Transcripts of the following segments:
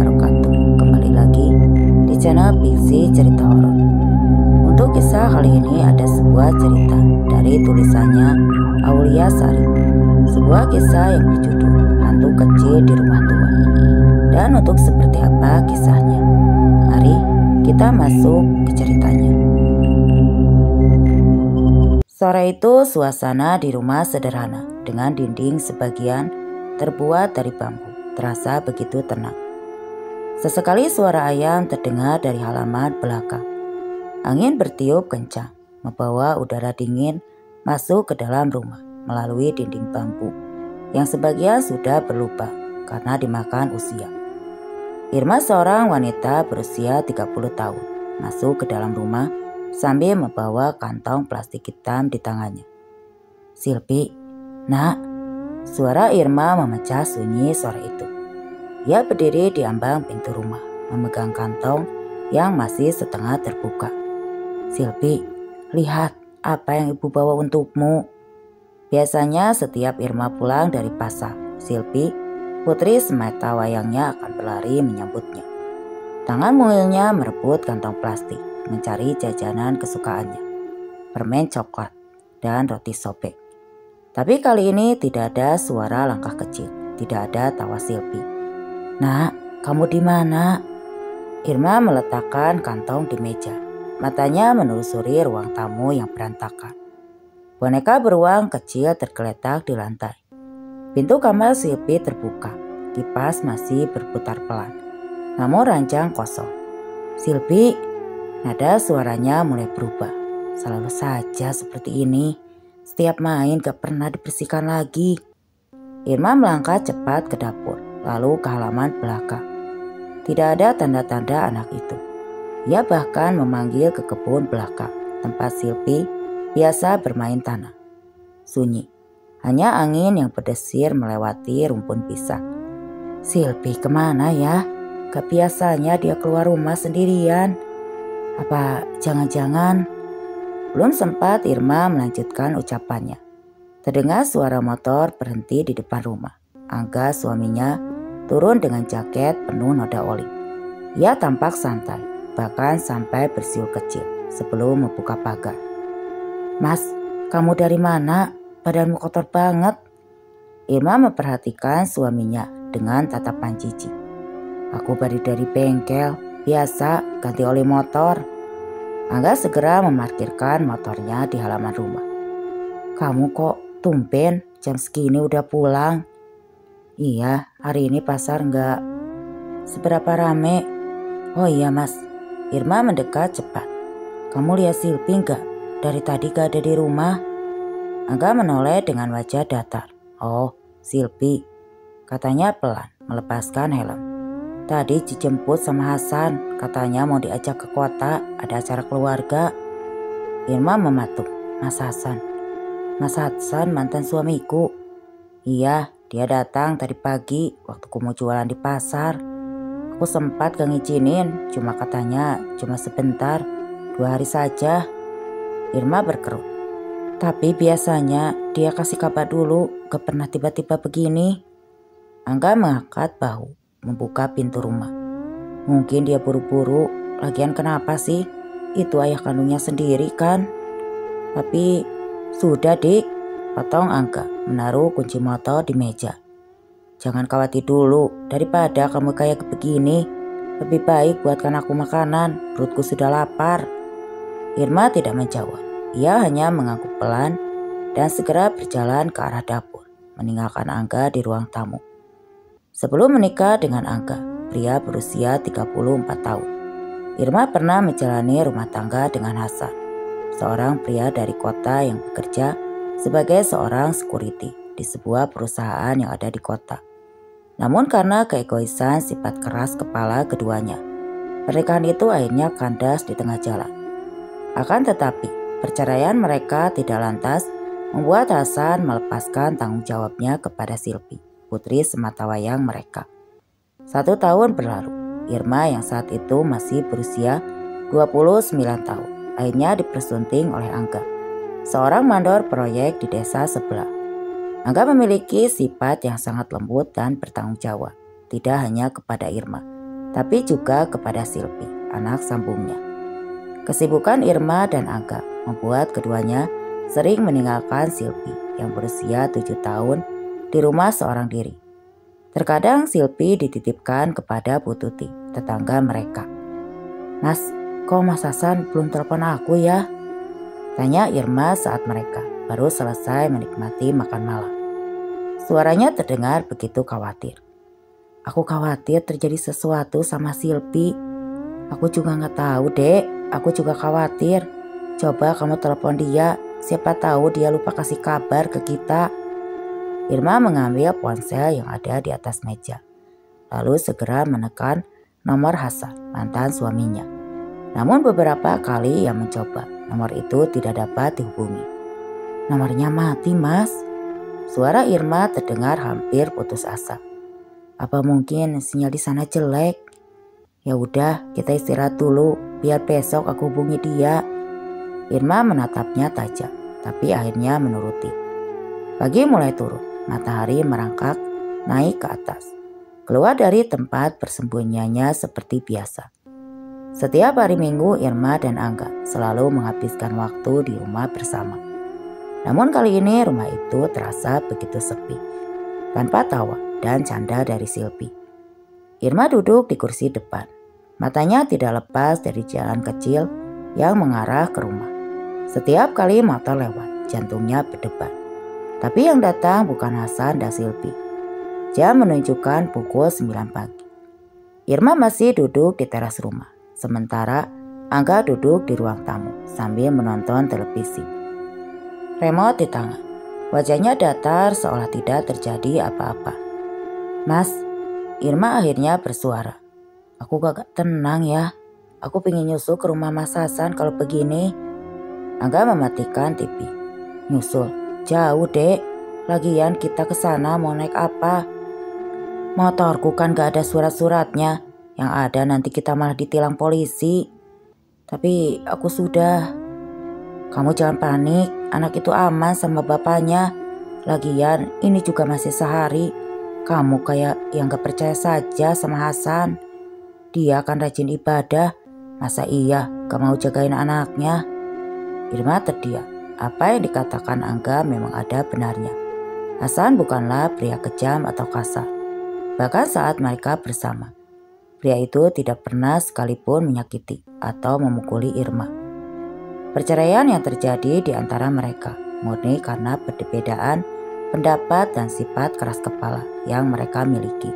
wabarakatuh. Kembali lagi di channel Fiksi Cerita Horor. Untuk kisah kali ini ada sebuah cerita dari tulisannya Aulia Sari. Sebuah kisah yang berjudul Hantu Kecil di Rumah Tua. Dan untuk seperti apa kisahnya? Mari kita masuk ke ceritanya. Sore itu suasana di rumah sederhana dengan dinding sebagian terbuat dari bambu terasa begitu tenang. Sesekali suara ayam terdengar dari halaman belakang. Angin bertiup kencang membawa udara dingin masuk ke dalam rumah melalui dinding bambu yang sebagian sudah berlubang karena dimakan usia. Irma, seorang wanita berusia 30 tahun, masuk ke dalam rumah sambil membawa kantong plastik hitam di tangannya. "Silpi, nak." Suara Irma memecah sunyi sore itu. Ia berdiri di ambang pintu rumah, memegang kantong yang masih setengah terbuka. "Silpi, lihat apa yang ibu bawa untukmu." Biasanya setiap Irma pulang dari pasar, Silpi, putri semata wayangnya, akan berlari menyambutnya. Tangan mungilnya merebut kantong plastik, mencari jajanan kesukaannya, permen coklat dan roti sobek. Tapi kali ini tidak ada suara langkah kecil, tidak ada tawa Silpi. "Nak, kamu di mana?" Irma meletakkan kantong di meja. Matanya menelusuri ruang tamu yang berantakan. Boneka beruang kecil tergeletak di lantai. Pintu kamar Silpi terbuka. Kipas masih berputar pelan, namun ranjang kosong. "Silpi," nada suaranya mulai berubah. "Selalu saja seperti ini. Setiap main gak pernah dibersihkan lagi." Irma melangkah cepat ke dapur, lalu ke halaman belakang. Tidak ada tanda-tanda anak itu. Ia bahkan memanggil ke kebun belakang, tempat Silpi biasa bermain tanah. Sunyi, hanya angin yang berdesir melewati rumpun pisang. "Silpi kemana ya? Gak biasanya dia keluar rumah sendirian. Apa jangan-jangan..." Belum sempat Irma melanjutkan ucapannya, terdengar suara motor berhenti di depan rumah. Angga, suaminya, turun dengan jaket penuh noda oli. Ia tampak santai, bahkan sampai bersiul kecil sebelum membuka pagar. "Mas, kamu dari mana? Badanmu kotor banget." Irma memperhatikan suaminya dengan tatapan jijik. "Aku baru dari bengkel, biasa ganti oli motor." Angga segera memarkirkan motornya di halaman rumah. "Kamu kok tumben jam segini udah pulang?" "Iya, hari ini pasar nggak seberapa rame." "Oh iya mas." Irma mendekat cepat. "Kamu lihat Silpi nggak? Dari tadi gak ada di rumah." Angga menoleh dengan wajah datar. "Oh, Silpi," katanya pelan, melepaskan helm. "Tadi dijemput sama Hasan, katanya mau diajak ke kota, ada acara keluarga." Irma mematuk. "Mas Hasan? Mas Hasan mantan suamiku." "Iya, dia datang tadi pagi waktu aku mau jualan di pasar. Aku sempat gak ngizinin, cuma katanya cuma sebentar, 2 hari saja." Irma berkerut. "Tapi biasanya dia kasih kabar dulu, gak pernah tiba-tiba begini." Angga mengangkat bahu, membuka pintu rumah. "Mungkin dia buru-buru, lagian kenapa sih? Itu ayah kandungnya sendiri kan?" "Tapi sudah dik," potong Angga, menaruh kunci motor di meja. "Jangan khawatir dulu, daripada kamu kayak begini, lebih baik buatkan aku makanan, perutku sudah lapar." Irma tidak menjawab, ia hanya mengangguk pelan dan segera berjalan ke arah dapur, meninggalkan Angga di ruang tamu. Sebelum menikah dengan Angga, pria berusia 34 tahun, Irma pernah menjalani rumah tangga dengan Hasan, seorang pria dari kota yang bekerja sebagai seorang security di sebuah perusahaan yang ada di kota. Namun karena keegoisan sifat keras kepala keduanya, pernikahan itu akhirnya kandas di tengah jalan. Akan tetapi, perceraian mereka tidak lantas membuat Hasan melepaskan tanggung jawabnya kepada Silpi, putri sematawayang mereka. 1 tahun berlalu, Irma yang saat itu masih berusia 29 tahun akhirnya dipersunting oleh Angga, seorang mandor proyek di desa sebelah. Angga memiliki sifat yang sangat lembut dan bertanggung jawab, tidak hanya kepada Irma, tapi juga kepada Silpi, anak sambungnya. Kesibukan Irma dan Angga membuat keduanya sering meninggalkan Silpi yang berusia 7 tahun di rumah seorang diri. Terkadang Silpi dititipkan kepada Bu Tuti, tetangga mereka. "Mas, kok Mas Hasan belum telepon aku ya?" tanya Irma saat mereka baru selesai menikmati makan malam. Suaranya terdengar begitu khawatir. "Aku khawatir terjadi sesuatu sama Silpi." "Aku juga gak tahu, Dek. Aku juga khawatir. Coba kamu telepon dia. Siapa tahu dia lupa kasih kabar ke kita." Irma mengambil ponsel yang ada di atas meja, lalu segera menekan nomor Hasan, mantan suaminya. Namun beberapa kali ia mencoba, nomor itu tidak dapat dihubungi. "Nomornya mati, Mas." Suara Irma terdengar hampir putus asa. "Apa mungkin sinyal di sana jelek? Ya udah, kita istirahat dulu, biar besok aku hubungi dia." Irma menatapnya tajam, tapi akhirnya menuruti. Pagi mulai turun, matahari merangkak naik ke atas, keluar dari tempat persembunyiannya seperti biasa. Setiap hari Minggu, Irma dan Angga selalu menghabiskan waktu di rumah bersama. Namun kali ini rumah itu terasa begitu sepi, tanpa tawa dan canda dari Silpi. Irma duduk di kursi depan. Matanya tidak lepas dari jalan kecil yang mengarah ke rumah. Setiap kali motor lewat, jantungnya berdebar. Tapi yang datang bukan Hasan dan Silpi. Jam menunjukkan pukul 9 pagi. Irma masih duduk di teras rumah, sementara Angga duduk di ruang tamu sambil menonton televisi. Remote di tangan, wajahnya datar seolah tidak terjadi apa-apa. "Mas," Irma akhirnya bersuara, "aku gak tenang ya. Aku pengen nyusul ke rumah Mas Hasan kalau begini." Angga mematikan TV. "Nyusul? Jauh, Dek. Lagian kita ke sana mau naik apa? Motorku kan gak ada surat-suratnya. Yang ada nanti kita malah ditilang polisi. Tapi aku sudah." "Kamu jangan panik, anak itu aman sama bapaknya. Lagian ini juga masih sehari. Kamu kayak yang gak percaya saja sama Hasan. Dia kan rajin ibadah. Masa iya gak mau jagain anaknya?" Irma terdiam. Apa yang dikatakan Angga memang ada benarnya. Hasan bukanlah pria kejam atau kasar. Bahkan saat mereka bersama, pria itu tidak pernah sekalipun menyakiti atau memukuli Irma. Perceraian yang terjadi di antara mereka murni karena perbedaan pendapat dan sifat keras kepala yang mereka miliki.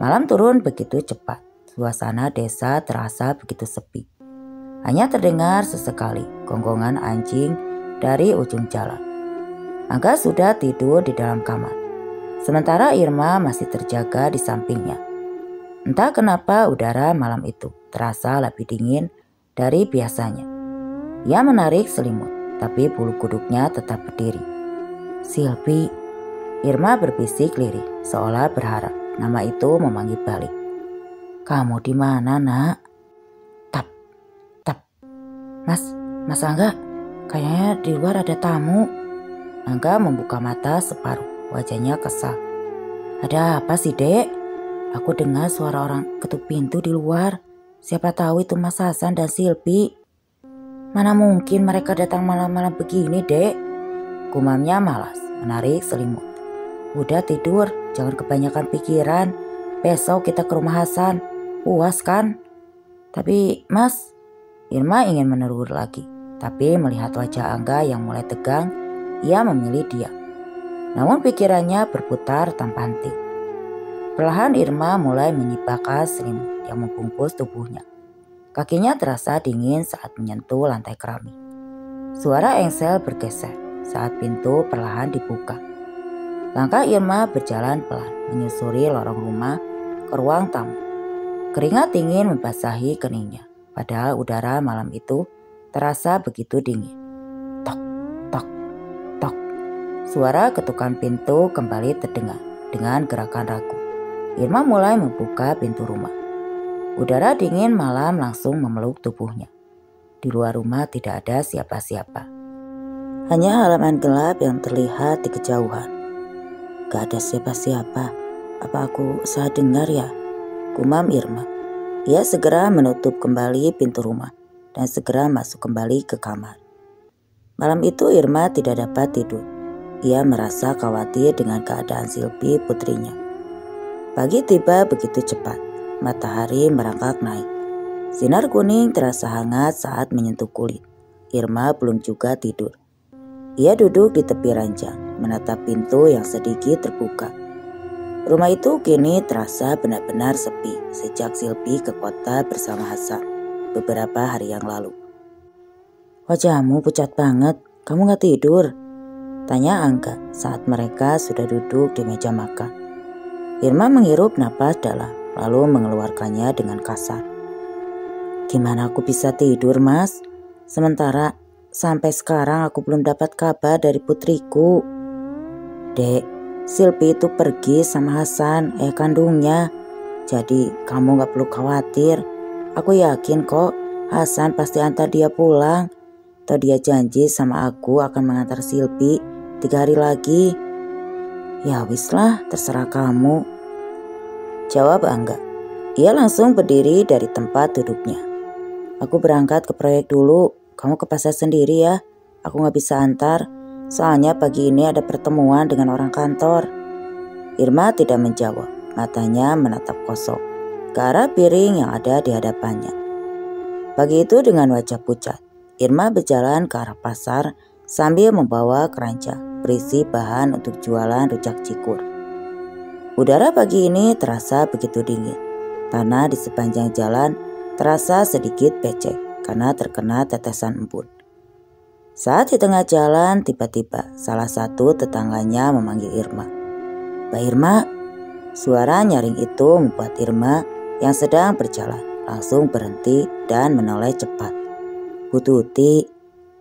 Malam turun begitu cepat, suasana desa terasa begitu sepi. Hanya terdengar sesekali gonggongan anjing dari ujung jalan. Angga sudah tidur di dalam kamar, sementara Irma masih terjaga di sampingnya. Entah kenapa udara malam itu terasa lebih dingin dari biasanya. Ia menarik selimut, tapi bulu kuduknya tetap berdiri. "Silpi," Irma berbisik lirih, seolah berharap nama itu memanggil balik. "Kamu di mana, Nak?" Tap, tap. Mas Angga, kayaknya di luar ada tamu." Angga membuka mata separuh, wajahnya kesal. "Ada apa sih, Dek? Aku dengar suara orang ketuk pintu di luar. Siapa tahu itu Mas Hasan dan Silpi." "Mana mungkin mereka datang malam-malam begini, Dek?" Gumamnya malas, menarik selimut. "Udah tidur, jangan kebanyakan pikiran. Besok kita ke rumah Hasan. Puas kan?" "Tapi Mas," Irma ingin menegur lagi. Tapi melihat wajah Angga yang mulai tegang, ia memilih diam. Namun pikirannya berputar tanpa henti. Perlahan Irma mulai menyibakkan selimut yang membungkus tubuhnya. Kakinya terasa dingin saat menyentuh lantai keramik. Suara engsel bergeser saat pintu perlahan dibuka. Langkah Irma berjalan pelan menyusuri lorong rumah ke ruang tamu. Keringat dingin membasahi keningnya, padahal udara malam itu terasa begitu dingin. Tok, tok, tok. Suara ketukan pintu kembali terdengar dengan gerakan ragu. Irma mulai membuka pintu rumah. Udara dingin malam langsung memeluk tubuhnya. Di luar rumah tidak ada siapa-siapa. Hanya halaman gelap yang terlihat di kejauhan. Gak ada siapa-siapa. Apa aku salah dengar ya? Gumam Irma. Ia segera menutup kembali pintu rumah dan segera masuk kembali ke kamar. Malam itu Irma tidak dapat tidur. Ia merasa khawatir dengan keadaan Silpi putrinya. Pagi tiba begitu cepat. Matahari merangkak naik. Sinar kuning terasa hangat saat menyentuh kulit. Irma belum juga tidur. Ia duduk di tepi ranjang, menatap pintu yang sedikit terbuka. Rumah itu kini terasa benar-benar sepi sejak Silpi ke kota bersama Hasan beberapa hari yang lalu. "Wajahmu pucat banget, kamu gak tidur?" tanya Angga saat mereka sudah duduk di meja makan. Irma menghirup napas dalam, lalu mengeluarkannya dengan kasar. "Gimana aku bisa tidur, Mas? Sementara sampai sekarang aku belum dapat kabar dari putriku." "Dek, Silpi itu pergi sama Hasan, ayah kandungnya. Jadi kamu gak perlu khawatir. Aku yakin kok Hasan pasti antar dia pulang. Atau dia janji sama aku akan mengantar Silpi 3 hari lagi." "Ya wis lah, terserah kamu," jawab Angga. Ia langsung berdiri dari tempat duduknya. "Aku berangkat ke proyek dulu, kamu ke pasar sendiri ya. Aku gak bisa antar, soalnya pagi ini ada pertemuan dengan orang kantor." Irma tidak menjawab, matanya menatap kosong ke arah piring yang ada di hadapannya. Pagi itu dengan wajah pucat, Irma berjalan ke arah pasar sambil membawa keranjang berisi bahan untuk jualan rujak cikur. Udara pagi ini terasa begitu dingin. Tanah di sepanjang jalan terasa sedikit becek karena terkena tetesan embun. Saat di tengah jalan, tiba-tiba salah satu tetangganya memanggil Irma. "Mbak Irma." Suara nyaring itu membuat Irma yang sedang berjalan langsung berhenti dan menoleh cepat. "Bu Tuti."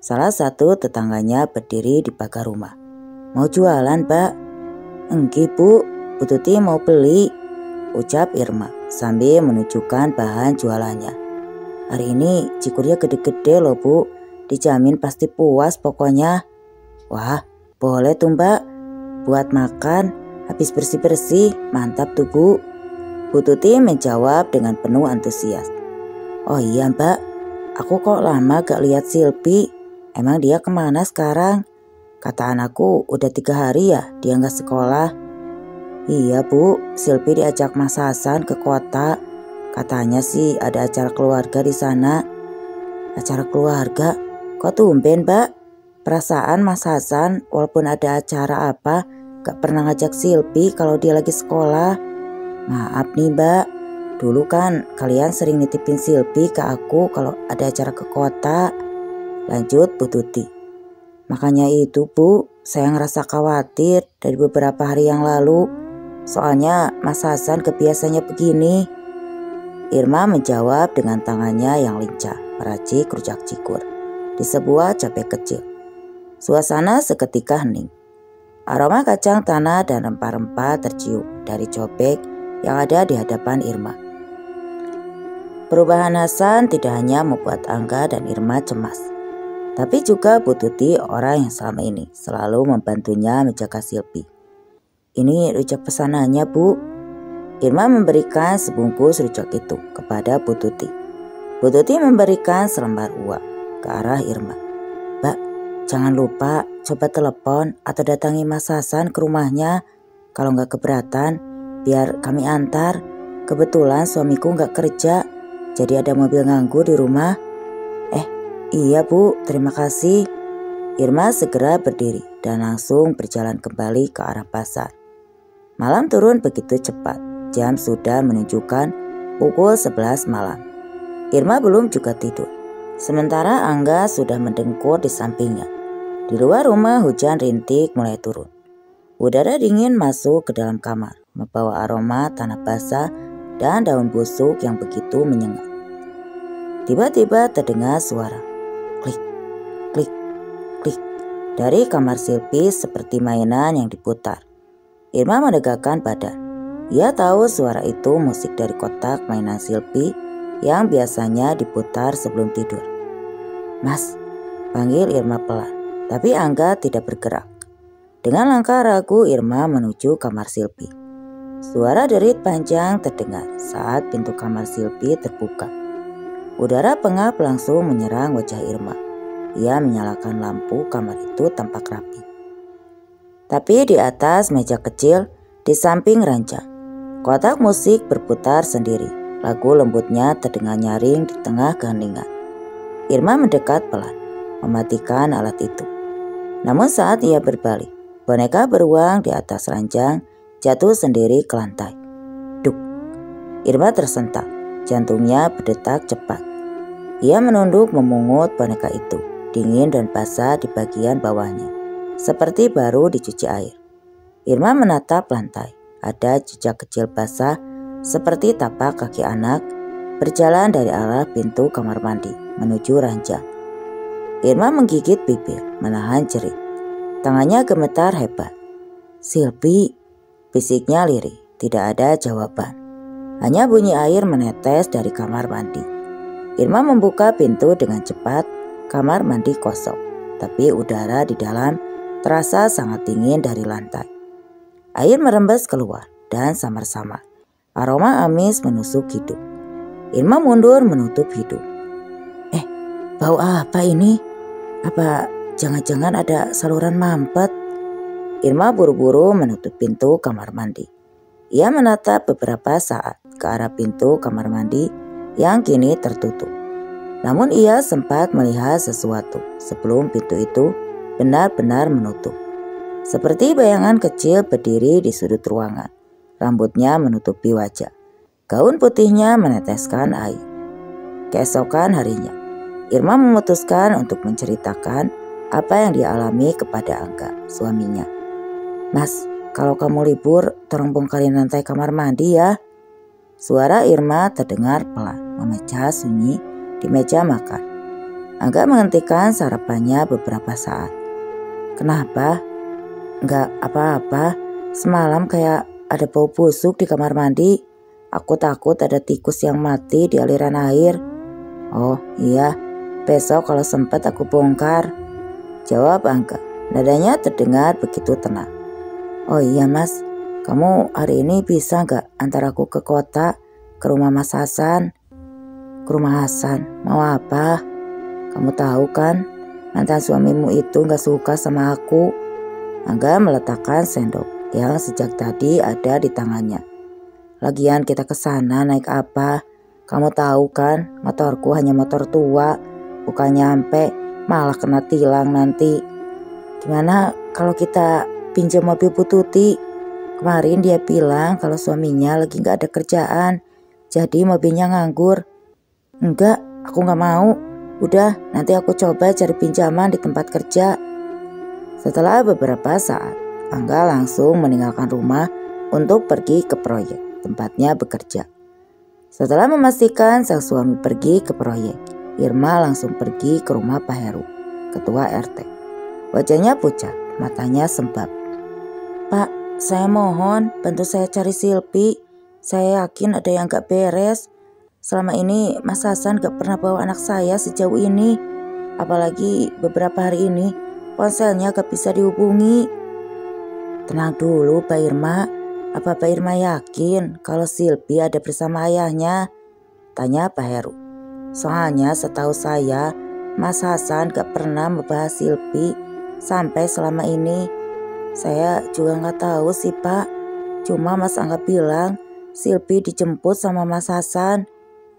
Salah satu tetangganya berdiri di pagar rumah. "Mau jualan, Mbak?" "Enggak, Bu. Bu Tuti mau beli," ucap Irma sambil menunjukkan bahan jualannya. "Hari ini cikurnya gede-gede loh, Bu. Dijamin pasti puas pokoknya." "Wah, boleh tuh, Mbak. Buat makan, habis bersih-bersih, mantap tuh, Bu." Bu Tuti menjawab dengan penuh antusias. "Oh iya, Mbak. Aku kok lama gak lihat Silpi. Emang dia kemana sekarang? Kata anakku udah 3 hari ya dia gak sekolah." "Iya, Bu, Silpi diajak Mas Hasan ke kota. Katanya sih ada acara keluarga di sana." "Acara keluarga? Kok tumben, Mbak? Perasaan Mas Hasan walaupun ada acara apa gak pernah ngajak Silpi kalau dia lagi sekolah." "Maaf nih, Mbak. Dulu kan kalian sering nitipin Silpi ke aku kalau ada acara ke kota," lanjut Bu Tuti. "Makanya itu, Bu, saya ngerasa khawatir dari beberapa hari yang lalu. Soalnya Mas Hasan kebiasaannya begini." Irma menjawab dengan tangannya yang lincah meracik rujak cikur di sebuah capek kecil. Suasana seketika hening. Aroma kacang tanah dan rempah-rempah tercium dari cobek yang ada di hadapan Irma. Perubahan Hasan tidak hanya membuat Angga dan Irma cemas, tapi juga Bu Tuti, orang yang selama ini selalu membantunya menjaga Silpi. "Ini rujak pesanannya, Bu." Irma memberikan sebungkus rujak itu kepada Bu Tuti. Bu Tuti memberikan selembar uang ke arah Irma. "Mbak, jangan lupa coba telepon atau datangi Mas Hasan ke rumahnya. Kalau nggak keberatan, biar kami antar. Kebetulan suamiku nggak kerja, jadi ada mobil nganggur di rumah." "Iya, Bu, terima kasih." Irma segera berdiri dan langsung berjalan kembali ke arah pasar. Malam turun begitu cepat. Jam sudah menunjukkan pukul 11 malam. Irma belum juga tidur. Sementara Angga sudah mendengkur di sampingnya. Di luar rumah hujan rintik mulai turun. Udara dingin masuk ke dalam kamar, membawa aroma tanah basah dan daun busuk yang begitu menyengat. Tiba-tiba terdengar suara klik, klik, klik dari kamar Silpi seperti mainan yang diputar. Irma menegakkan badan. Ia tahu suara itu musik dari kotak mainan Silpi yang biasanya diputar sebelum tidur. "Mas," panggil Irma pelan, tapi Angga tidak bergerak. Dengan langkah ragu Irma menuju kamar Silpi. Suara derit panjang terdengar saat pintu kamar Silpi terbuka. Udara pengap langsung menyerang wajah Irma. Ia menyalakan lampu kamar itu tampak rapi. Tapi di atas meja kecil, di samping ranjang, kotak musik berputar sendiri. Lagu lembutnya terdengar nyaring di tengah keheningan. Irma mendekat pelan, mematikan alat itu. Namun saat ia berbalik, boneka beruang di atas ranjang jatuh sendiri ke lantai. Duk! Irma tersentak, jantungnya berdetak cepat. Ia menunduk memungut boneka itu, dingin dan basah di bagian bawahnya, seperti baru dicuci air. Irma menatap lantai, ada jejak kecil basah seperti tapak kaki anak berjalan dari arah pintu kamar mandi menuju ranjang. Irma menggigit bibir, menahan jerit. Tangannya gemetar hebat. "Silpi," bisiknya lirih. Tidak ada jawaban. Hanya bunyi air menetes dari kamar mandi. Irma membuka pintu dengan cepat. Kamar mandi kosong, tapi udara di dalam terasa sangat dingin dari lantai. Air merembes keluar dan samar-samar. Aroma amis menusuk hidung. Irma mundur menutup hidung. Bau apa ini? Apa jangan-jangan ada saluran mampet? Irma buru-buru menutup pintu kamar mandi. Ia menatap beberapa saat ke arah pintu kamar mandi yang kini tertutup. Namun ia sempat melihat sesuatu sebelum pintu itu benar-benar menutup. Seperti bayangan kecil berdiri di sudut ruangan. Rambutnya menutupi wajah. Gaun putihnya meneteskan air. Keesokan harinya, Irma memutuskan untuk menceritakan apa yang dia alami kepada Angga, suaminya. "Mas, kalau kamu libur, tolong bongkarin lantai kamar mandi ya." Suara Irma terdengar pelan, memecah sunyi di meja makan. Angga menghentikan sarapannya beberapa saat. "Kenapa?" "Enggak apa-apa, semalam kayak ada bau busuk di kamar mandi. Aku takut ada tikus yang mati di aliran air." "Oh iya, besok kalau sempat aku bongkar," jawab Angga. Nadanya terdengar begitu tenang. "Oh iya mas, kamu hari ini bisa gak antar aku ke kota, ke rumah Mas Hasan?" "Ke rumah Hasan? Mau apa? Kamu tahu kan, mantan suamimu itu gak suka sama aku." Angga meletakkan sendok yang sejak tadi ada di tangannya. "Lagian kita ke sana naik apa? Kamu tahu kan, motorku hanya motor tua, bukan nyampe, malah kena tilang nanti. Gimana kalau kita pinjam mobil Bu Tuti? Kemarin dia bilang kalau suaminya lagi gak ada kerjaan, jadi mobilnya nganggur." "Enggak, aku gak mau. Udah, nanti aku coba cari pinjaman di tempat kerja." Setelah beberapa saat, Angga langsung meninggalkan rumah untuk pergi ke proyek tempatnya bekerja. Setelah memastikan sang suami pergi ke proyek, Irma langsung pergi ke rumah Pak Heru, ketua RT. Wajahnya pucat, matanya sembab. "Pak, saya mohon bantu saya cari Silpi. Saya yakin ada yang gak beres. Selama ini Mas Hasan gak pernah bawa anak saya sejauh ini. Apalagi beberapa hari ini ponselnya gak bisa dihubungi." "Tenang dulu Pak Irma. Apa Pak Irma yakin kalau Silpi ada bersama ayahnya?" tanya Pak Heru. "Soalnya setahu saya Mas Hasan gak pernah membahas Silpi sampai selama ini. Saya juga gak tahu sih Pak. Cuma Mas Angga bilang Silpi dijemput sama Mas Hasan.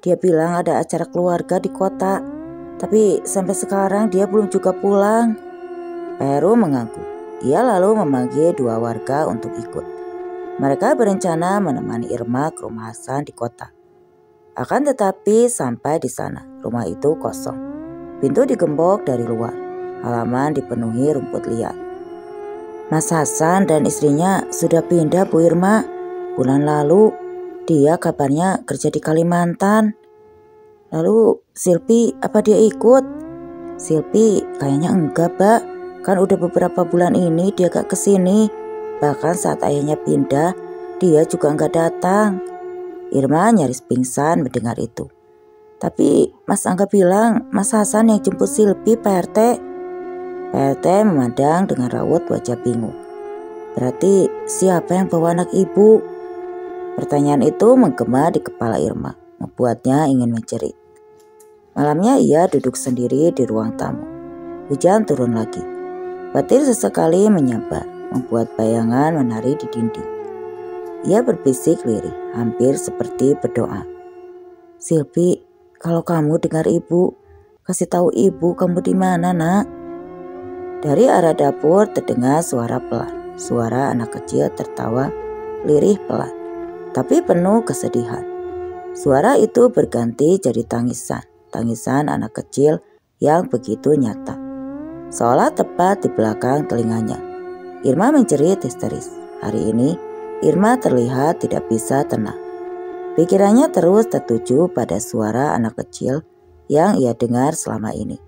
Dia bilang ada acara keluarga di kota. Tapi sampai sekarang dia belum juga pulang." Heru mengangguk. Ia lalu memanggil dua warga untuk ikut. Mereka berencana menemani Irma ke rumah Hasan di kota. Akan tetapi sampai di sana, rumah itu kosong. Pintu digembok dari luar. Halaman dipenuhi rumput liar. "Mas Hasan dan istrinya sudah pindah Bu Irma. Bulan lalu dia kabarnya kerja di Kalimantan." "Lalu Silpi apa dia ikut?" "Silpi kayaknya enggak Mbak. Kan udah beberapa bulan ini dia gak kesini. Bahkan saat ayahnya pindah, dia juga gak datang." Irma nyaris pingsan mendengar itu. "Tapi Mas Angga bilang Mas Hasan yang jemput Silpi Pak RT." Pak RT memandang dengan raut wajah bingung. "Berarti siapa yang bawa anak ibu?" Pertanyaan itu menggema di kepala Irma, membuatnya ingin menjerit. Malamnya ia duduk sendiri di ruang tamu. Hujan turun lagi. Petir sesekali menyambar, membuat bayangan menari di dinding. Ia berbisik lirih, hampir seperti berdoa. Silpi, kalau kamu dengar ibu, kasih tahu ibu kamu di mana, nak. Dari arah dapur terdengar suara pelan, suara anak kecil tertawa lirih pelan, tapi penuh kesedihan. Suara itu berganti jadi tangisan anak kecil yang begitu nyata, seolah tepat di belakang telinganya. Irma menjerit histeris. Hari ini Irma terlihat tidak bisa tenang. Pikirannya terus tertuju pada suara anak kecil yang ia dengar selama ini.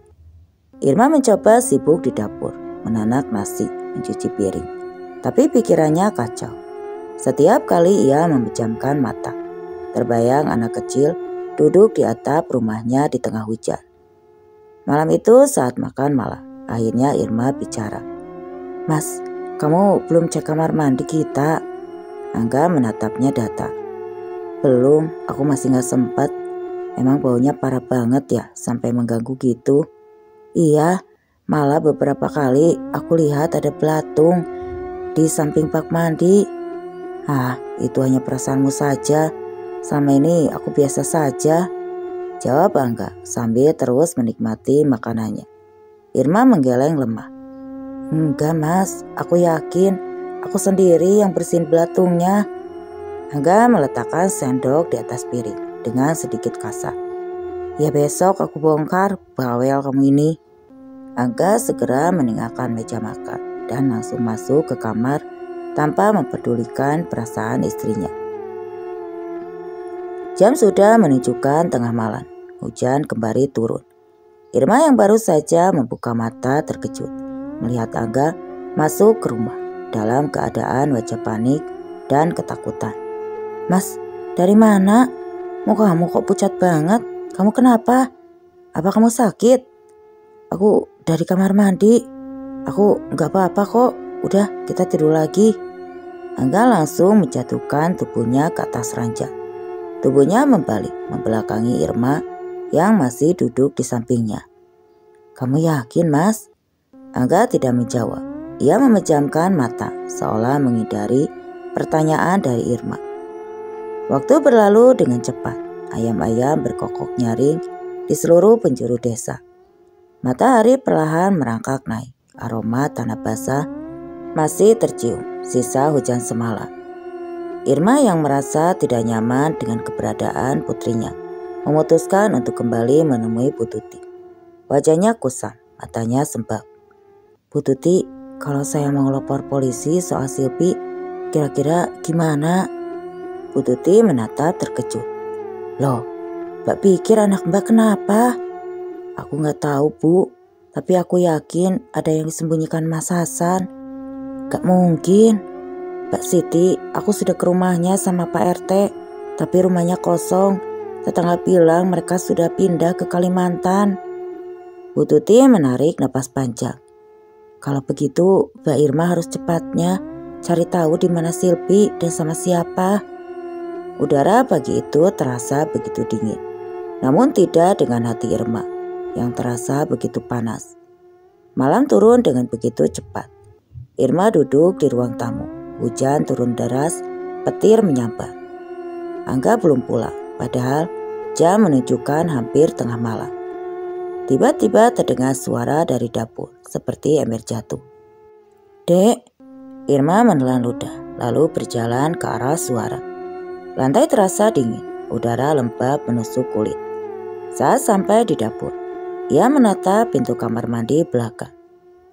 Irma mencoba sibuk di dapur, menanak nasi, mencuci piring. Tapi pikirannya kacau. Setiap kali ia memejamkan mata, terbayang anak kecil duduk di atap rumahnya di tengah hujan. Malam itu saat makan malam, akhirnya Irma bicara. Mas, kamu belum cek kamar mandi kita? Angga menatapnya datar. Belum, aku masih gak sempat. Emang baunya parah banget ya, sampai mengganggu gitu. Iya, malah beberapa kali aku lihat ada belatung di samping bak mandi. Itu hanya perasaanmu saja. Selama ini aku biasa saja, jawab Angga sambil terus menikmati makanannya. Irma menggeleng lemah. Enggak mas, aku yakin aku sendiri yang bersihin belatungnya. Angga meletakkan sendok di atas piring dengan sedikit kasar. Ya besok aku bongkar, bawel kamu ini. Angga segera meninggalkan meja makan dan langsung masuk ke kamar tanpa mempedulikan perasaan istrinya. Jam sudah menunjukkan tengah malam. Hujan kembali turun. Irma yang baru saja membuka mata terkejut melihat Angga masuk ke rumah dalam keadaan wajah panik dan ketakutan. Mas, dari mana? Muka kamu kok pucat banget? Kamu kenapa? Apa kamu sakit? Aku dari kamar mandi. Aku gak apa-apa kok. Udah, kita tidur lagi. Angga langsung menjatuhkan tubuhnya ke atas ranjang. Tubuhnya membalik, membelakangi Irma yang masih duduk di sampingnya. Kamu yakin, Mas? Angga tidak menjawab. Ia memejamkan mata seolah menghindari pertanyaan dari Irma. Waktu berlalu dengan cepat. Ayam-ayam berkokok nyaring di seluruh penjuru desa. Matahari perlahan merangkak naik. Aroma tanah basah masih tercium, sisa hujan semalam. Irma yang merasa tidak nyaman dengan keberadaan putrinya memutuskan untuk kembali menemui Bu Tuti. Wajahnya kusam, matanya sembab. Bu Tuti, kalau saya mau lapor polisi soal Silpi, kira-kira gimana? Bu Tuti menatap terkejut. Loh, Mbak pikir anak Mbak kenapa? Aku gak tahu Bu, tapi aku yakin ada yang disembunyikan Mas Hasan. Gak mungkin. Mbak Siti, aku sudah ke rumahnya sama Pak RT, tapi rumahnya kosong. Tetangga bilang mereka sudah pindah ke Kalimantan. Bu Tuti menarik napas panjang. Kalau begitu, Mbak Irma harus cepatnya cari tahu di mana Silpi dan sama siapa. Udara pagi itu terasa begitu dingin, namun tidak dengan hati Irma yang terasa begitu panas. Malam turun dengan begitu cepat. Irma duduk di ruang tamu. Hujan turun deras, petir menyambar. Angga belum pulang, padahal jam menunjukkan hampir tengah malam. Tiba-tiba terdengar suara dari dapur, seperti ember jatuh. Dek, Irma menelan ludah, lalu berjalan ke arah suara. Lantai terasa dingin, udara lembab menusuk kulit. Saat sampai di dapur, ia menatap pintu kamar mandi belakang.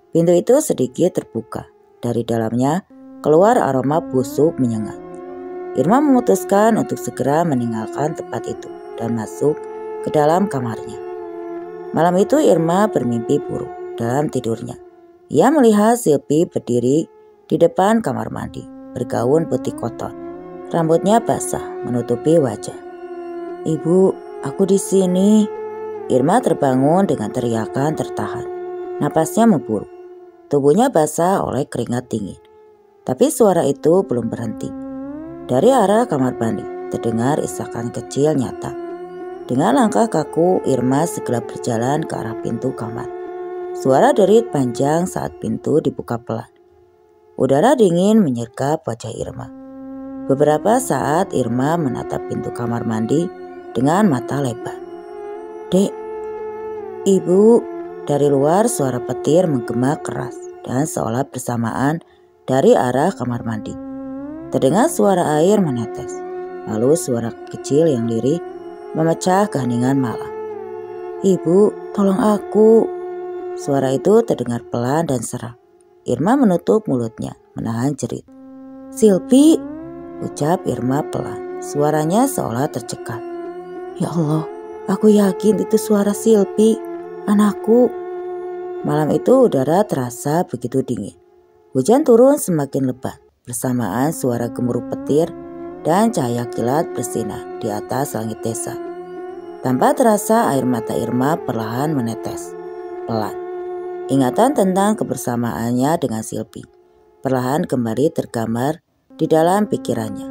Pintu itu sedikit terbuka. Dari dalamnya keluar aroma busuk menyengat. Irma memutuskan untuk segera meninggalkan tempat itu dan masuk ke dalam kamarnya. Malam itu Irma bermimpi buruk dalam tidurnya. Ia melihat Silpi berdiri di depan kamar mandi, bergaun putih kotor. Rambutnya basah menutupi wajah. Ibu, aku di sini. Irma terbangun dengan teriakan tertahan. Napasnya memburu. Tubuhnya basah oleh keringat dingin. Tapi suara itu belum berhenti. Dari arah kamar mandi terdengar isakan kecil nyata. Dengan langkah kaku, Irma segera berjalan ke arah pintu kamar. Suara derit panjang saat pintu dibuka pelan. Udara dingin menyergap wajah Irma. Beberapa saat Irma menatap pintu kamar mandi dengan mata lebar. "Dek, Ibu." Dari luar suara petir menggema keras dan seolah bersamaan dari arah kamar mandi. Terdengar suara air menetes, lalu suara kecil yang lirih memecah keheningan malam. "Ibu, tolong aku." Suara itu terdengar pelan dan serak. Irma menutup mulutnya, menahan jerit. "Silpi," ucap Irma pelan. Suaranya seolah tercekat. "Ya Allah, aku yakin itu suara Silpi, anakku." Malam itu udara terasa begitu dingin. Hujan turun semakin lebat, bersamaan suara gemuruh petir dan cahaya kilat bersinar di atas langit desa. Tanpa terasa air mata Irma perlahan menetes, pelan. Ingatan tentang kebersamaannya dengan Silpi perlahan kembali tergambar di dalam pikirannya.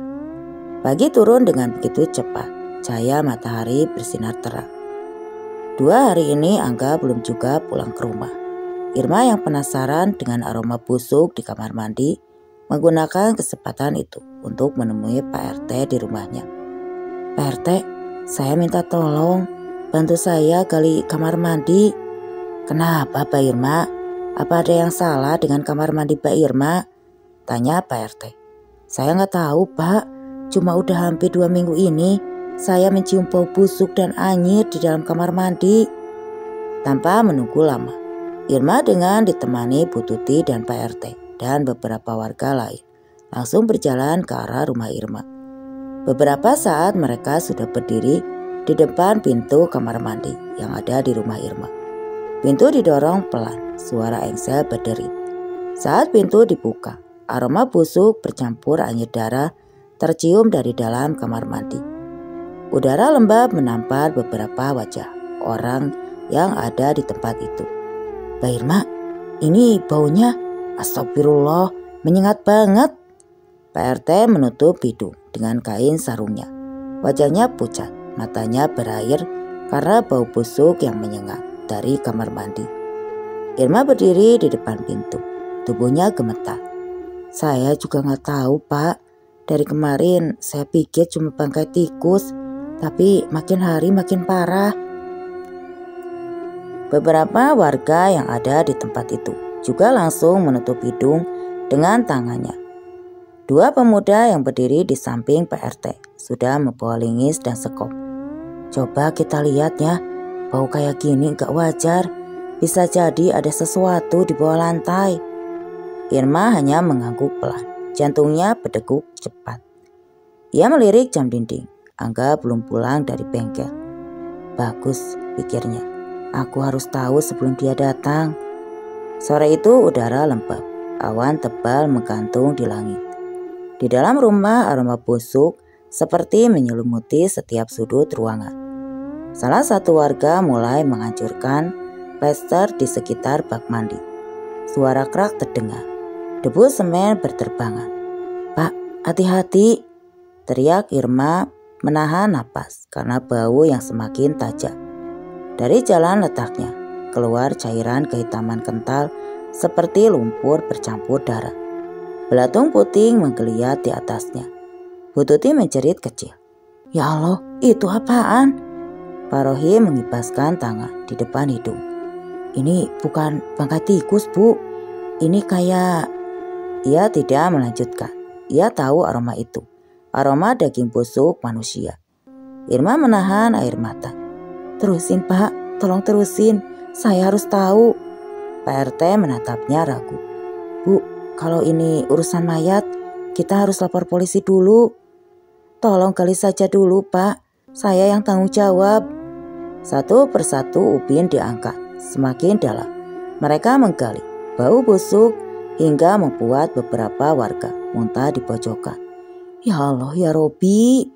Pagi turun dengan begitu cepat, cahaya matahari bersinar terang. 2 hari ini Angga belum juga pulang ke rumah. Irma yang penasaran dengan aroma busuk di kamar mandi menggunakan kesempatan itu untuk menemui Pak RT di rumahnya. "Pak RT, saya minta tolong bantu saya gali kamar mandi." "Kenapa Pak Irma? Apa ada yang salah dengan kamar mandi Pak Irma?" tanya Pak RT. "Saya nggak tahu Pak, cuma udah hampir 2 minggu ini saya mencium bau busuk dan anyir di dalam kamar mandi." Tanpa menunggu lama, Irma dengan ditemani Bu Tuti dan Pak RT dan beberapa warga lain langsung berjalan ke arah rumah Irma. Beberapa saat mereka sudah berdiri di depan pintu kamar mandi yang ada di rumah Irma. Pintu didorong pelan, suara engsel berderit. Saat pintu dibuka, aroma busuk bercampur anyir darah tercium dari dalam kamar mandi. Udara lembab menampar beberapa wajah orang yang ada di tempat itu. "Mbak Irma, ini baunya, astagfirullah, menyengat banget." Pak RT menutup hidung dengan kain sarungnya. Wajahnya pucat, matanya berair karena bau busuk yang menyengat dari kamar mandi. Irma berdiri di depan pintu, tubuhnya gemetar. "Saya juga nggak tahu Pak, dari kemarin saya pikir cuma bangkai tikus, tapi makin hari makin parah." Beberapa warga yang ada di tempat itu juga langsung menutup hidung dengan tangannya. 2 pemuda yang berdiri di samping Pak RT sudah membawa lingis dan sekop. "Coba kita lihat ya, bau kayak gini gak wajar. Bisa jadi ada sesuatu di bawah lantai." Irma hanya mengangguk pelan, jantungnya berdegup cepat. Ia melirik jam dinding. Angga belum pulang dari bengkel. Bagus, pikirnya. Aku harus tahu sebelum dia datang. Sore itu udara lembab, awan tebal menggantung di langit. Di dalam rumah aroma busuk seperti menyelimuti setiap sudut ruangan. Salah satu warga mulai menghancurkan plester di sekitar bak mandi. Suara kerak terdengar, debu semen berterbangan. "Pak, hati-hati!" teriak Irma menahan napas karena bau yang semakin tajam. Dari jalan letaknya keluar cairan kehitaman kental seperti lumpur bercampur darah. Belatung puting menggeliat di atasnya. Bu Tuti menjerit kecil. "Ya Allah, itu apaan?" Pak Rohim mengibaskan tangan di depan hidung. "Ini bukan bangkai tikus, Bu. Ini kayak..." Ia tidak melanjutkan. Ia tahu aroma itu. Aroma daging busuk manusia. Irma menahan air mata. "Terusin Pak, tolong terusin. Saya harus tahu." Pak RT menatapnya ragu. "Bu, kalau ini urusan mayat, kita harus lapor polisi dulu." "Tolong gali saja dulu Pak, saya yang tanggung jawab." Satu persatu ubin diangkat, semakin dalam. Mereka menggali, bau busuk hingga membuat beberapa warga muntah di pojokan. "Ya Allah, ya Robi."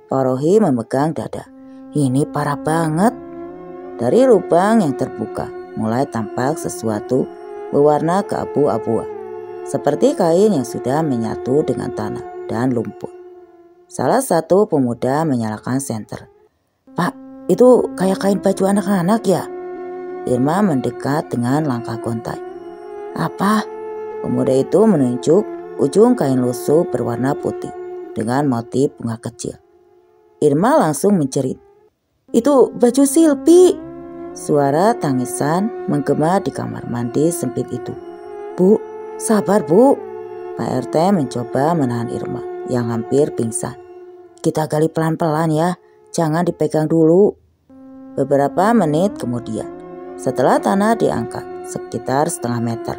Pak Rohim memegang dada. "Ini parah banget." Dari lubang yang terbuka mulai tampak sesuatu berwarna keabu-abuan, seperti kain yang sudah menyatu dengan tanah dan lumpur. Salah satu pemuda menyalakan senter. "Pak, itu kayak kain baju anak-anak ya?" Irma mendekat dengan langkah gontai. "Apa?" Pemuda itu menunjuk ujung kain lusuh berwarna putih dengan motif bunga kecil. Irma langsung menjerit. "Itu baju Silpi!" Suara tangisan menggema di kamar mandi sempit itu. "Bu, sabar Bu." Pak RT mencoba menahan Irma yang hampir pingsan. "Kita gali pelan-pelan ya, jangan dipegang dulu." Beberapa menit kemudian, setelah tanah diangkat sekitar setengah meter,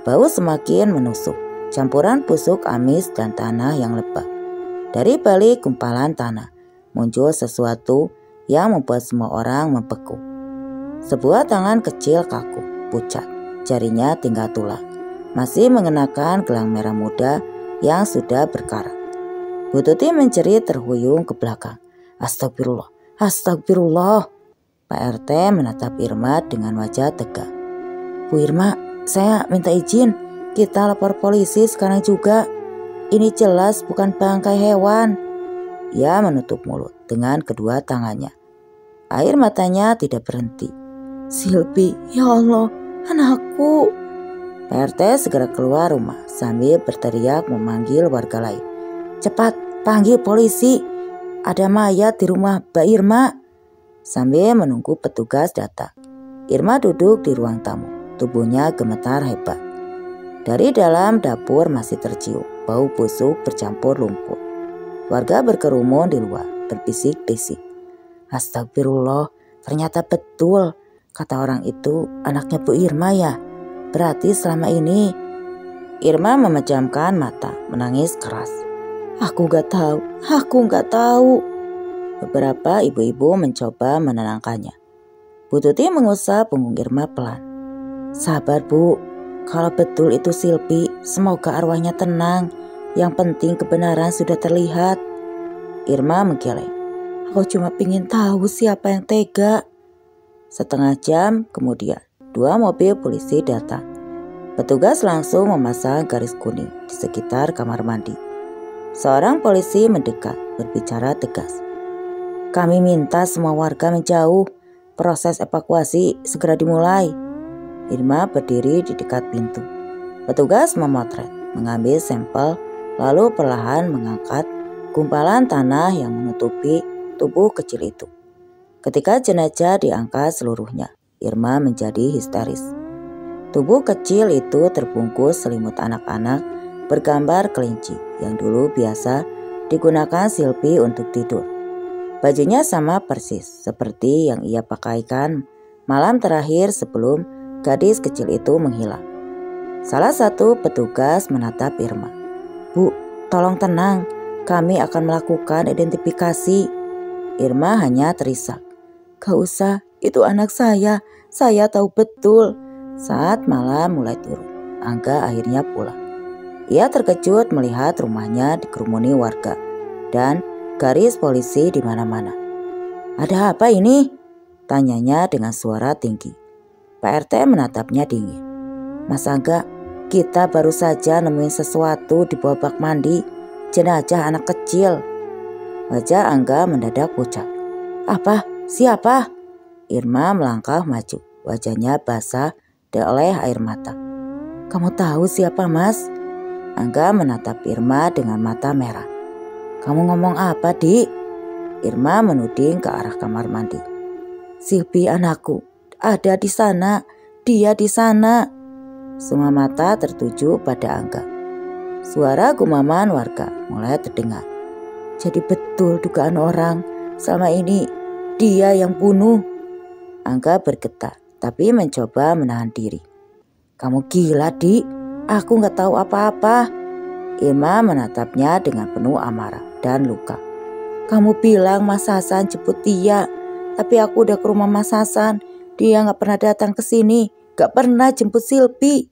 bau semakin menusuk, campuran busuk amis dan tanah yang lembab. Dari balik gumpalan tanah, muncul sesuatu yang membuat semua orang membeku. Sebuah tangan kecil kaku, pucat, jarinya tinggal tulang, masih mengenakan gelang merah muda yang sudah berkarat. Bu Tuti menjerit terhuyung ke belakang. "Astagfirullah, astagfirullah." Pak RT menatap Irma dengan wajah tegang. "Bu Irma, saya minta izin, kita lapor polisi sekarang juga. Ini jelas bukan bangkai hewan." Ia menutup mulut dengan kedua tangannya. Air matanya tidak berhenti. "Silpi, ya Allah, anakku." Pak RT segera keluar rumah sambil berteriak memanggil warga lain. "Cepat, panggil polisi. Ada mayat di rumah Mbak Irma." Sambil menunggu petugas datang, Irma duduk di ruang tamu. Tubuhnya gemetar hebat. Dari dalam dapur masih tercium bau busuk bercampur lumpur. Warga berkerumun di luar, berbisik-bisik. "Astagfirullah, ternyata betul. Kata orang itu anaknya Bu Irma ya. Berarti selama ini..." Irma memejamkan mata, menangis keras. Aku gak tahu." Beberapa ibu-ibu mencoba menenangkannya. Bu Tuti mengusap punggung Irma pelan. "Sabar Bu, kalau betul itu Silpi, semoga arwahnya tenang. Yang penting kebenaran sudah terlihat." Irma menggeleng. "Aku cuma pingin tahu siapa yang tega." Setengah jam kemudian, 2 mobil polisi datang. Petugas langsung memasang garis kuning di sekitar kamar mandi. Seorang polisi mendekat, berbicara tegas. "Kami minta semua warga menjauh. Proses evakuasi segera dimulai." Irma berdiri di dekat pintu. Petugas memotret, mengambil sampel, lalu perlahan mengangkat gumpalan tanah yang menutupi tubuh kecil itu. Ketika jenazah diangkat seluruhnya, Irma menjadi histeris. Tubuh kecil itu terbungkus selimut anak-anak bergambar kelinci yang dulu biasa digunakan Silpi untuk tidur. Bajunya sama persis seperti yang ia pakaikan malam terakhir sebelum gadis kecil itu menghilang. Salah satu petugas menatap Irma. "Bu, tolong tenang, kami akan melakukan identifikasi." Irma hanya terisak. "Gak usah, itu anak saya tahu betul." Saat malam mulai turun, Angga akhirnya pulang. Ia terkejut melihat rumahnya dikerumuni warga dan garis polisi di mana-mana. "Ada apa ini?" tanyanya dengan suara tinggi. Pak RT menatapnya dingin. "Mas Angga, kita baru saja nemuin sesuatu di bawah bak mandi, jenazah anak kecil." Wajah Angga mendadak pucat. "Apa? Siapa?" Irma melangkah maju, wajahnya basah oleh air mata. "Kamu tahu siapa, Mas?" Angga menatap Irma dengan mata merah. "Kamu ngomong apa, Dik?" Irma menuding ke arah kamar mandi. "Silpi anakku, ada di sana, dia di sana." Semua mata tertuju pada Angga. Suara gumaman warga mulai terdengar. "Jadi betul dugaan orang, selama ini dia yang bunuh." Angga bergetar, tapi mencoba menahan diri. "Kamu gila, Dik, aku gak tahu apa-apa." Irma menatapnya dengan penuh amarah dan luka. "Kamu bilang Mas Hasan jemput dia, tapi aku udah ke rumah Mas Hasan. Dia gak pernah datang ke sini, gak pernah jemput Silpi.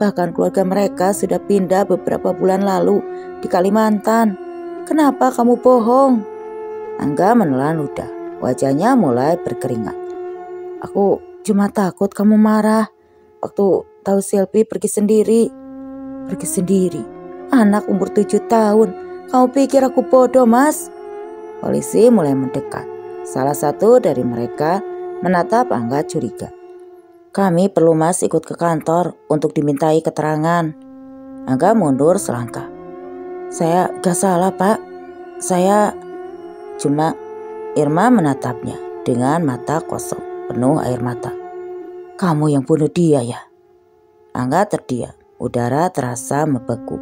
Bahkan keluarga mereka sudah pindah beberapa bulan lalu di Kalimantan. Kenapa kamu bohong?" Angga menelan ludah, wajahnya mulai berkeringat. "Aku cuma takut kamu marah. Waktu tahu Silpi pergi sendiri. Anak umur 7 tahun, Kamu pikir aku bodoh, Mas? Polisi mulai mendekat. Salah satu dari mereka menatap Angga curiga. Kami perlu Mas ikut ke kantor untuk dimintai keterangan. Angga mundur selangkah. Saya gak salah, Pak. Saya cuma... Irma menatapnya dengan mata kosong penuh air mata. Kamu yang bunuh dia ya? Angga terdiam. Udara terasa membeku.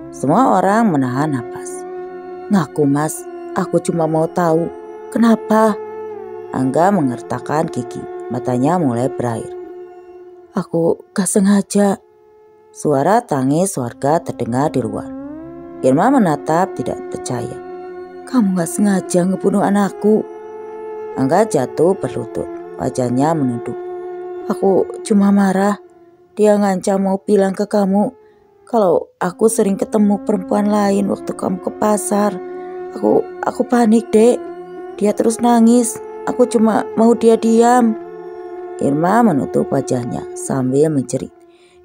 Semua orang menahan napas. Ngaku Mas, aku cuma mau tahu. Kenapa? Angga mengertakkan gigi. Matanya mulai berair. Aku gak sengaja. Suara tangis warga terdengar di luar. Irma menatap tidak percaya. Kamu gak sengaja ngebunuh anakku. Angga jatuh berlutut. Wajahnya menunduk. Aku cuma marah. Dia ngancam mau bilang ke kamu kalau aku sering ketemu perempuan lain waktu kamu ke pasar. Aku panik, Dek. Dia terus nangis. Aku cuma mau dia diam. Irma menutup wajahnya sambil menjerit.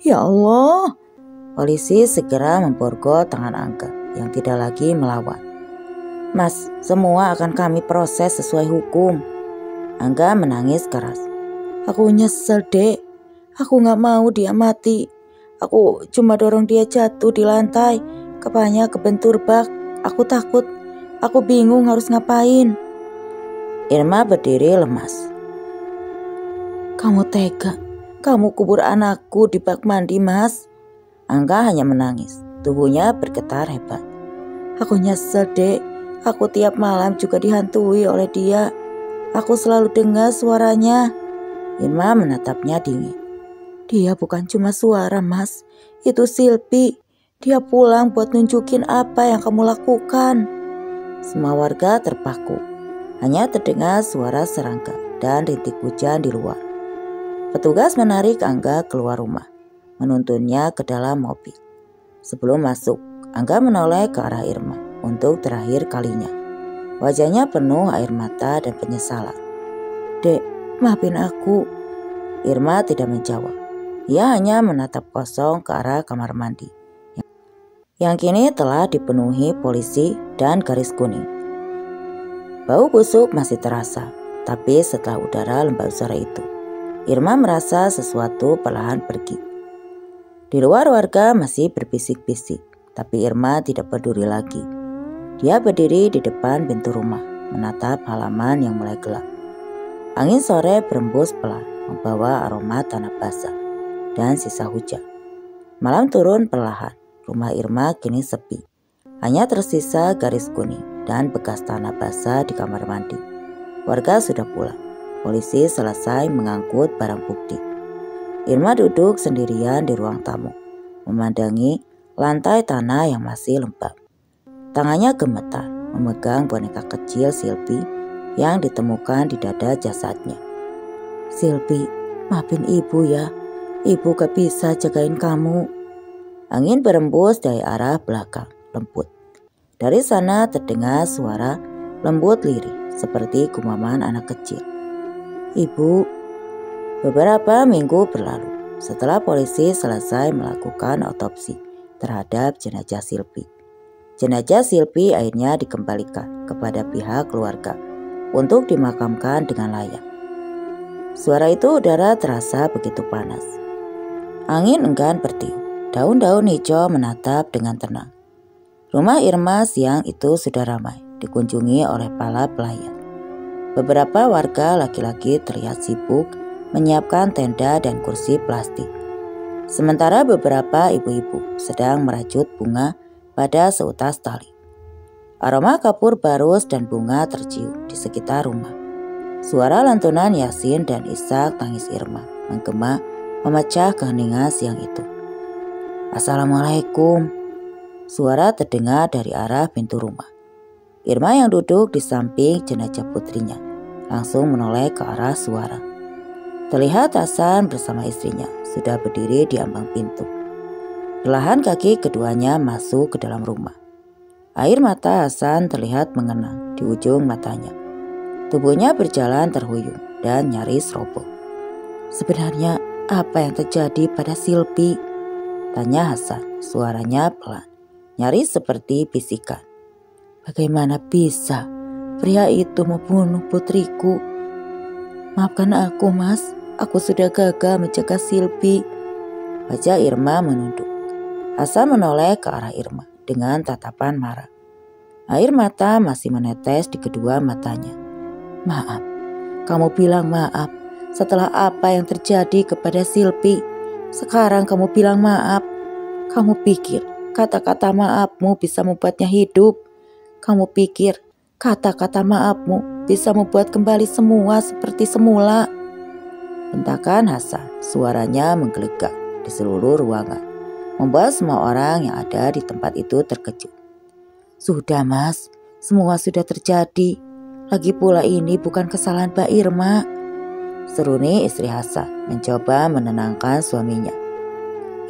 Ya Allah. Polisi segera memborgol tangan Angga yang tidak lagi melawan. Mas, semua akan kami proses sesuai hukum. Angga menangis keras. Aku nyesel, Dek. Aku gak mau dia mati. Aku cuma dorong dia jatuh di lantai. Kepalanya kebentur bak. Aku takut. Aku bingung harus ngapain. Irma berdiri lemas. Kamu tega. Kamu kubur anakku di bak mandi, Mas. Angga hanya menangis. Tubuhnya bergetar hebat. Aku nyesel, Dek. Aku tiap malam juga dihantui oleh dia. Aku selalu dengar suaranya. Irma menatapnya dingin. Dia bukan cuma suara, Mas. Itu Silpi. Dia pulang buat nunjukin apa yang kamu lakukan. Semua warga terpaku. Hanya terdengar suara serangga dan rintik hujan di luar. Petugas menarik Angga keluar rumah, menuntunnya ke dalam mobil. Sebelum masuk, Angga menoleh ke arah Irma untuk terakhir kalinya. Wajahnya penuh air mata dan penyesalan. Dek, maafin aku. Irma tidak menjawab. Ia hanya menatap kosong ke arah kamar mandi yang kini telah dipenuhi polisi dan garis kuning. Bau busuk masih terasa, tapi setelah udara lembab sore itu, Irma merasa sesuatu perlahan pergi. Di luar warga masih berbisik-bisik, tapi Irma tidak peduli lagi. Dia berdiri di depan pintu rumah, menatap halaman yang mulai gelap. Angin sore berembus pelan, membawa aroma tanah basah dan sisa hujan. Malam turun perlahan, rumah Irma kini sepi. Hanya tersisa garis kuning dan bekas tanah basah di kamar mandi. Warga sudah pulang. Polisi selesai mengangkut barang bukti. Irma duduk sendirian di ruang tamu, memandangi lantai tanah yang masih lembab. Tangannya gemetar memegang boneka kecil Silpi yang ditemukan di dada jasadnya. Silpi, maafin ibu ya. Ibu gak bisa jagain kamu. Angin berembus dari arah belakang, lembut. Dari sana terdengar suara lembut lirih seperti gumaman anak kecil. Ibu. Beberapa minggu berlalu setelah polisi selesai melakukan otopsi terhadap jenazah Silpi. Jenazah Silpi akhirnya dikembalikan kepada pihak keluarga untuk dimakamkan dengan layak. Suara itu udara terasa begitu panas. Angin enggan bertiup. Daun-daun hijau menatap dengan tenang. Rumah Irma siang itu sudah ramai, dikunjungi oleh para pelayan. Beberapa warga laki-laki terlihat sibuk menyiapkan tenda dan kursi plastik. Sementara beberapa ibu-ibu sedang merajut bunga pada seutas tali. Aroma kapur barus dan bunga tercium di sekitar rumah. Suara lantunan Yasin dan Ishak tangis Irma menggema memecah keheningan siang itu. Assalamualaikum. Suara terdengar dari arah pintu rumah. Irma yang duduk di samping jenazah putrinya langsung menoleh ke arah suara. Terlihat Hasan bersama istrinya sudah berdiri di ambang pintu. Perlahan kaki keduanya masuk ke dalam rumah. Air mata Hasan terlihat mengenang di ujung matanya. Tubuhnya berjalan terhuyung dan nyaris roboh. Sebenarnya apa yang terjadi pada Silpi? Tanya Hasan, suaranya pelan, nyaris seperti bisikan. Bagaimana bisa pria itu membunuh putriku? Maafkan aku, Mas. Aku sudah gagal menjaga Silpi. Wajah Irma menunduk. Hasan menoleh ke arah Irma dengan tatapan marah. Air mata masih menetes di kedua matanya. Maaf, kamu bilang maaf setelah apa yang terjadi kepada Silpi. Sekarang kamu bilang maaf. Kamu pikir kata-kata maafmu bisa membuatnya hidup? Kamu pikir kata-kata maafmu bisa membuat kembali semua seperti semula? Bentakan Hasan, suaranya menggelegar di seluruh ruangan, membuat semua orang yang ada di tempat itu terkejut. Sudah, Mas, semua sudah terjadi. Lagi pula ini bukan kesalahan Mbak Irma. Seruni istri Hasan mencoba menenangkan suaminya.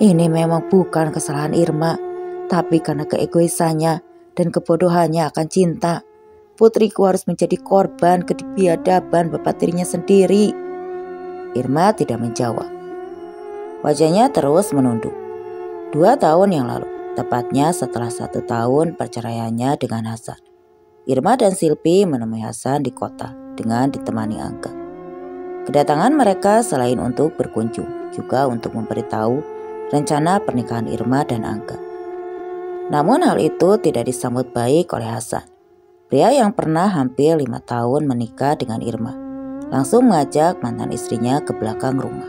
Ini memang bukan kesalahan Irma, tapi karena keegoisannya dan kebodohannya akan cinta. Putriku harus menjadi korban kebiadaban bapak tirinya sendiri. Irma tidak menjawab. Wajahnya terus menunduk. 2 tahun yang lalu, tepatnya setelah 1 tahun perceraiannya dengan Hasan, Irma dan Silpi menemui Hasan di kota dengan ditemani Angga. Kedatangan mereka selain untuk berkunjung, juga untuk memberitahu rencana pernikahan Irma dan Angga. Namun hal itu tidak disambut baik oleh Hasan. Pria yang pernah hampir 5 tahun menikah dengan Irma langsung mengajak mantan istrinya ke belakang rumah.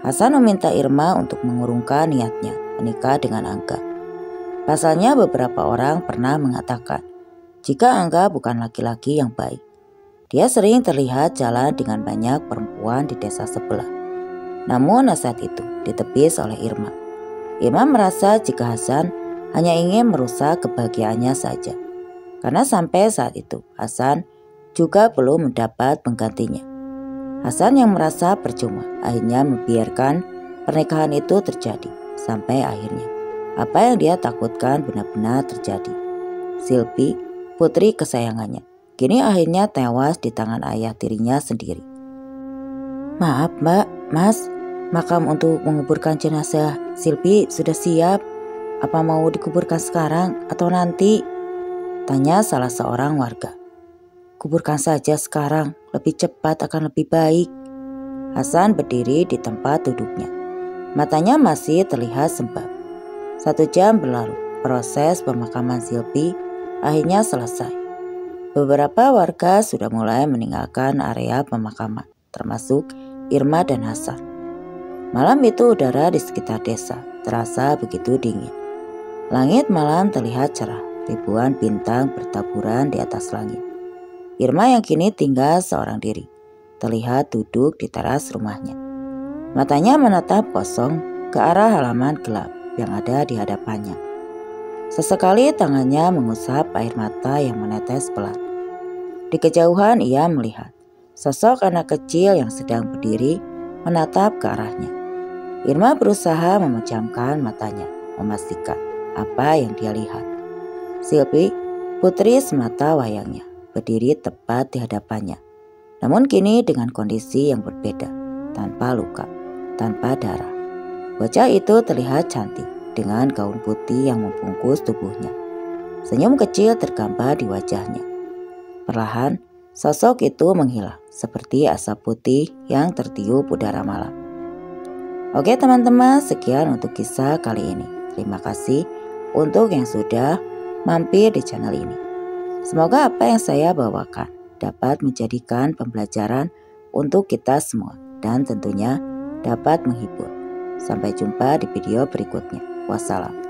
Hasan meminta Irma untuk mengurungkan niatnya menikah dengan Angga. Pasalnya beberapa orang pernah mengatakan jika Angga bukan laki-laki yang baik. Dia sering terlihat jalan dengan banyak perempuan di desa sebelah. Namun nasihat itu ditepis oleh Irma. Irma merasa jika Hasan hanya ingin merusak kebahagiaannya saja. Karena sampai saat itu Hasan juga belum mendapat penggantinya. Hasan yang merasa percuma akhirnya membiarkan pernikahan itu terjadi. Sampai akhirnya apa yang dia takutkan benar-benar terjadi. Silpi, putri kesayangannya, kini akhirnya tewas di tangan ayah tirinya sendiri. Maaf Mbak, Mas, makam untuk menguburkan jenazah Silpi sudah siap. Apa mau dikuburkan sekarang atau nanti? Tanya salah seorang warga. Kuburkan saja sekarang, lebih cepat akan lebih baik. Hasan berdiri di tempat duduknya. Matanya masih terlihat sembab. 1 jam berlalu, proses pemakaman Silpi akhirnya selesai. Beberapa warga sudah mulai meninggalkan area pemakaman, termasuk Irma dan Hasan. Malam itu udara di sekitar desa terasa begitu dingin. Langit malam terlihat cerah, ribuan bintang bertaburan di atas langit. Irma yang kini tinggal seorang diri, terlihat duduk di teras rumahnya. Matanya menatap kosong ke arah halaman gelap yang ada di hadapannya. Sesekali tangannya mengusap air mata yang menetes pelan. Di kejauhan ia melihat sosok anak kecil yang sedang berdiri menatap ke arahnya. Irma berusaha memejamkan matanya, memastikan apa yang dia lihat. Silpi, putri semata wayangnya, berdiri tepat di hadapannya. Namun kini dengan kondisi yang berbeda, tanpa luka, tanpa darah. Bocah itu terlihat cantik dengan gaun putih yang membungkus tubuhnya. Senyum kecil tergambar di wajahnya. Perlahan, sosok itu menghilang seperti asap putih yang tertiup udara malam. Oke teman-teman, sekian untuk kisah kali ini. Terima kasih untuk yang sudah mampir di channel ini. Semoga apa yang saya bawakan dapat menjadikan pembelajaran untuk kita semua dan tentunya dapat menghibur. Sampai jumpa di video berikutnya. Wassalam.